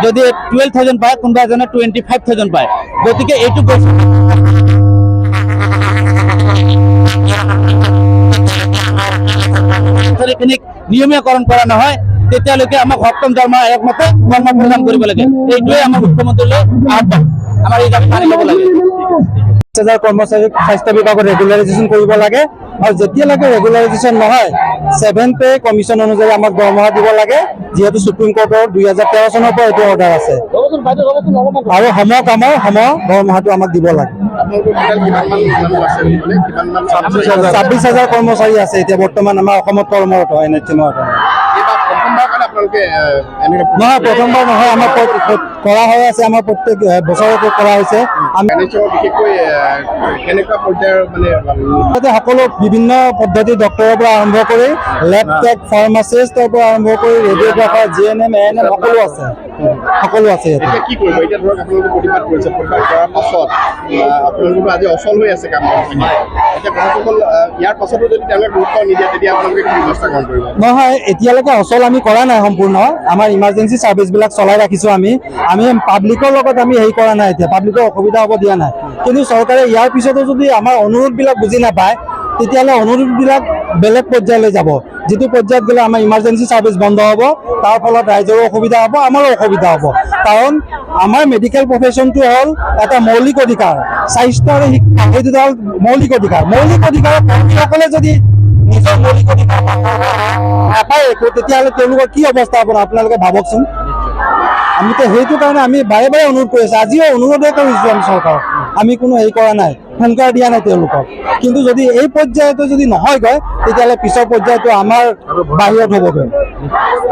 যদি 12,000 পায় কোনোবা এজনে 25,000 পায় গতিকে এইটো খিনিক নিয়মীয়কৰণ কৰা নহয় তেতিয়ালৈকে আমাক সপ্তম দৰমহা একমতে কৰ্ম প্ৰদান কৰিব লাগে এইটোৱে আমাৰ মুখ্যমন্ত্ৰীলৈ আহ্বান আমাৰ এই দাবী মানি ল'ব লাগে কৰ্মচাৰীক স্বাস্থ্য বিভাগত ৰেগুলাৰাইজেশ্যন কৰিব লাগে আৰু যেতিয়ালৈকে ৰেগুলাৰাইজেশ্যন নহয় 7 পে কমিশ্যন অনুযায়ী আমাক দৰমহা দিব লাগে যিহেতু সুপ্ৰিম কোৰ্টৰ 2013 চনৰ পৰা এইটো অৰ্ডাৰ আছে আৰু কামৰ দৰমহাটো আমাক দিব লাগে 26,000 কৰ্মচাৰী আছে এতিয়া বৰ্তমান আমাৰ অসমত কৰ্মৰত NHMৰ নহয় প্ৰথমবাৰ নহয় আমাৰ কৰা হৈ আছে আমাৰ প্ৰত্যেক বছৰতে কৰা হৈছে সকলো বিভিন্ন পদ্ধতি ডক্টৰৰ পৰা আৰম্ভ কৰি লেব টেক ফাৰ্মাচিষ্টৰ পৰা আৰম্ভ কৰি ৰেডিঅ'গ্ৰাফাৰ GNM ANM সকলো আছে নহয় এতিয়ালৈকে অচল আমি কৰা নাই সম্পূৰ্ণ আমাৰ ইমাৰ্জেঞ্চি চাৰ্ভিচবিলাক চলাই ৰাখিছোঁ আমি পাব্লিকৰ লগত আমি হেৰি কৰা নাই এতিয়া পাব্লিকৰ অসুবিধা হ'ব দিয়া নাই কিন্তু চৰকাৰে ইয়াৰ পিছতো যদি আমাৰ অনুৰোধবিলাক বুজি নাপায় তেতিয়াহ'লে অনুৰোধবিলাক বেলেগ পৰ্যায়লৈ যাব যিটো পৰ্যায়ত গ'লে আমাৰ ইমাৰ্জেঞ্চি চাৰ্ভিচ বন্ধ হ'ব তাৰ ফলত ৰাইজৰো অসুবিধা হ'ব আমাৰো অসুবিধা হ'ব কাৰণ আমাৰ মেডিকেল প্ৰফেশ্যনটো হ'ল এটা মৌলিক অধিকাৰ স্বাস্থ্য আৰু শিক্ষা সেইটো হ'ল মৌলিক অধিকাৰৰ কৰ্মীসকলে যদি নিজৰ মৌলিক অধিকাৰ নাপায় তেতিয়াহ'লে তেওঁলোকৰ কি অৱস্থা হ'ব আপোনালোকে ভাবকচোন আমিতো সেইটো কাৰণে আমি বাৰে বাৰে অনুৰোধ কৰি আছোঁ আজিও অনুৰোধে কৰিছোঁ আমি চৰকাৰক আমি কোনো হেৰি কৰা নাই হুংকাৰ দিয়া নাই তেওঁলোকক কিন্তু যদি এই পৰ্যায়তো যদি নহয়গৈ তেতিয়াহ'লে পিছৰ পৰ্যায়টো আমাৰ বাহিৰত হ'বগৈ